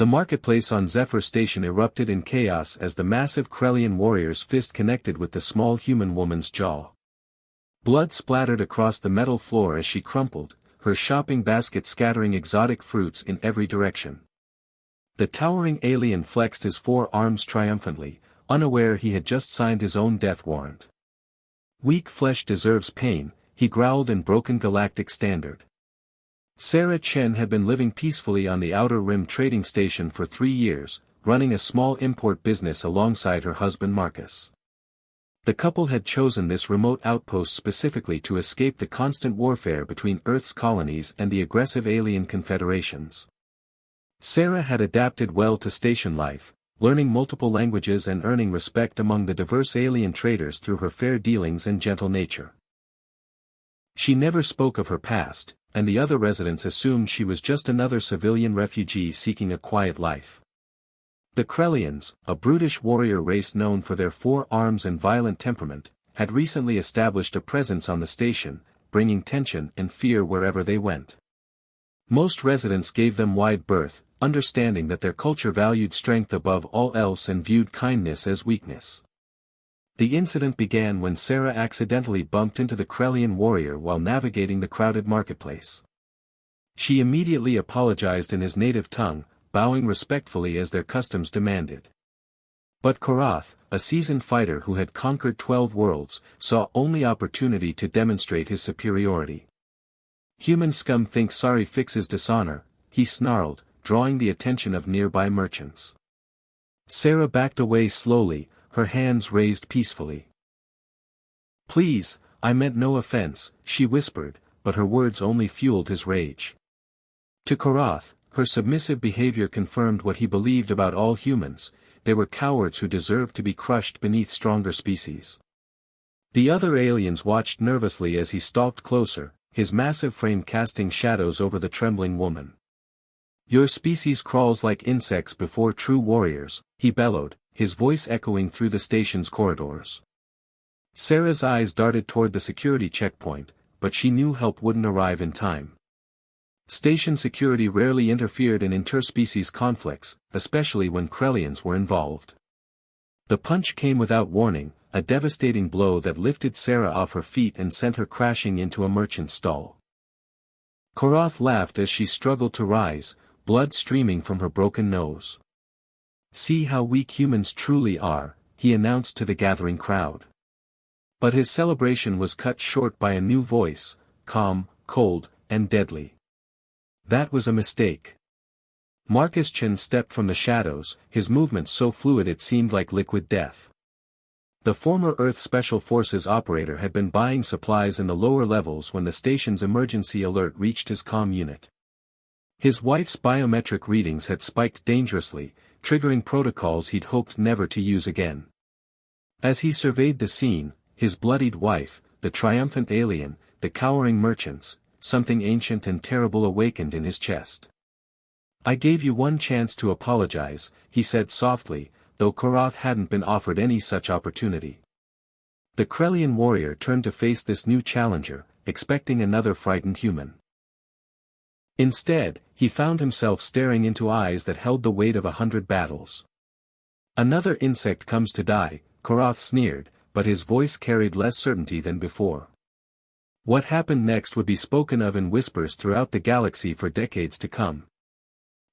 The marketplace on Zephyr Station erupted in chaos as the massive Krellian warrior's fist connected with the small human woman's jaw. Blood splattered across the metal floor as she crumpled, her shopping basket scattering exotic fruits in every direction. The towering alien flexed his 4 arms triumphantly, unaware he had just signed his own death warrant. "Weak flesh deserves pain," he growled in broken galactic standard. Sarah Chen had been living peacefully on the Outer Rim trading station for 3 years, running a small import business alongside her husband Marcus. The couple had chosen this remote outpost specifically to escape the constant warfare between Earth's colonies and the aggressive alien confederations. Sarah had adapted well to station life, learning multiple languages and earning respect among the diverse alien traders through her fair dealings and gentle nature. She never spoke of her past, and the other residents assumed she was just another civilian refugee seeking a quiet life. The Krellians, a brutish warrior race known for their 4 arms and violent temperament, had recently established a presence on the station, bringing tension and fear wherever they went. Most residents gave them wide berth, understanding that their culture valued strength above all else and viewed kindness as weakness. The incident began when Sarah accidentally bumped into the Krellian warrior while navigating the crowded marketplace. She immediately apologized in his native tongue, bowing respectfully as their customs demanded. But Korath, a seasoned fighter who had conquered 12 worlds, saw only opportunity to demonstrate his superiority. "Human scum thinks sorry fixes dishonor," he snarled, drawing the attention of nearby merchants. Sarah backed away slowly, her hands raised peacefully. "Please, I meant no offense," she whispered, but her words only fueled his rage. To Korath, her submissive behavior confirmed what he believed about all humans: they were cowards who deserved to be crushed beneath stronger species. The other aliens watched nervously as he stalked closer, his massive frame casting shadows over the trembling woman. "Your species crawls like insects before true warriors," he bellowed, his voice echoing through the station's corridors. Sarah's eyes darted toward the security checkpoint, but she knew help wouldn't arrive in time. Station security rarely interfered in interspecies conflicts, especially when Krellians were involved. The punch came without warning, a devastating blow that lifted Sarah off her feet and sent her crashing into a merchant's stall. Korath laughed as she struggled to rise, blood streaming from her broken nose. "See how weak humans truly are," he announced to the gathering crowd. But his celebration was cut short by a new voice, calm, cold, and deadly. "That was a mistake." Marcus Chen stepped from the shadows, his movements so fluid it seemed like liquid death. The former Earth Special Forces operator had been buying supplies in the lower levels when the station's emergency alert reached his comm unit. His wife's biometric readings had spiked dangerously, triggering protocols he'd hoped never to use again. As he surveyed the scene, his bloodied wife, the triumphant alien, the cowering merchants, something ancient and terrible awakened in his chest. "I gave you one chance to apologize," he said softly, though Korath hadn't been offered any such opportunity. The Krellian warrior turned to face this new challenger, expecting another frightened human. Instead, he found himself staring into eyes that held the weight of 100 battles. "Another insect comes to die," Korath sneered, but his voice carried less certainty than before. What happened next would be spoken of in whispers throughout the galaxy for decades to come.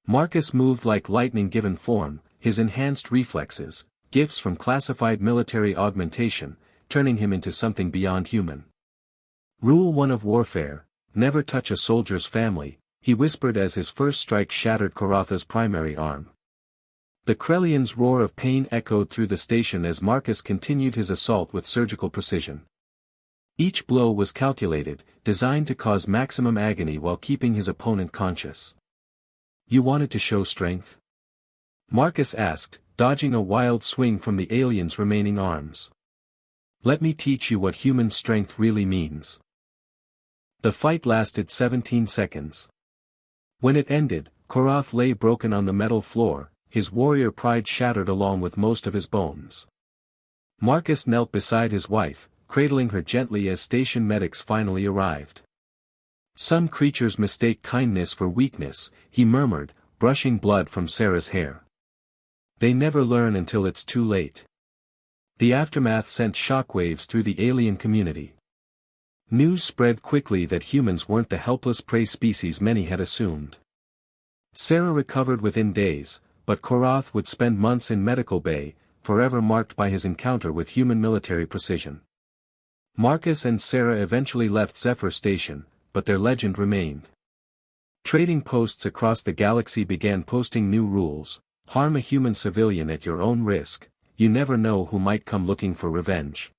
Marcus moved like lightning given form, his enhanced reflexes, gifts from classified military augmentation, turning him into something beyond human. "Rule 1 of warfare, never touch a soldier's family," he whispered as his first strike shattered Koratha's primary arm. The Krellian's roar of pain echoed through the station as Marcus continued his assault with surgical precision. Each blow was calculated, designed to cause maximum agony while keeping his opponent conscious. "You wanted to show strength?" Marcus asked, dodging a wild swing from the alien's remaining arms. "Let me teach you what human strength really means." The fight lasted 17 seconds. When it ended, Korath lay broken on the metal floor, his warrior pride shattered along with most of his bones. Marcus knelt beside his wife, cradling her gently as station medics finally arrived. "Some creatures mistake kindness for weakness," he murmured, brushing blood from Sarah's hair. They never learn until it's too late. The aftermath sent shockwaves through the alien community. News spread quickly that humans weren't the helpless prey species many had assumed. Sarah recovered within days, but Korath would spend months in medical bay, forever marked by his encounter with human military precision. Marcus and Sarah eventually left Zephyr Station, but their legend remained. Trading posts across the galaxy began posting new rules: harm a human civilian at your own risk, you never know who might come looking for revenge.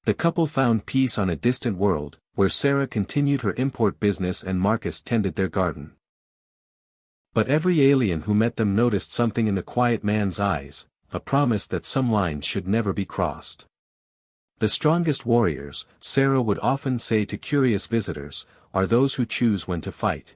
The couple found peace on a distant world, where Sarah continued her import business and Marcus tended their garden. But every alien who met them noticed something in the quiet man's eyes, a promise that some lines should never be crossed. The strongest warriors, Sarah would often say to curious visitors, are those who choose when to fight.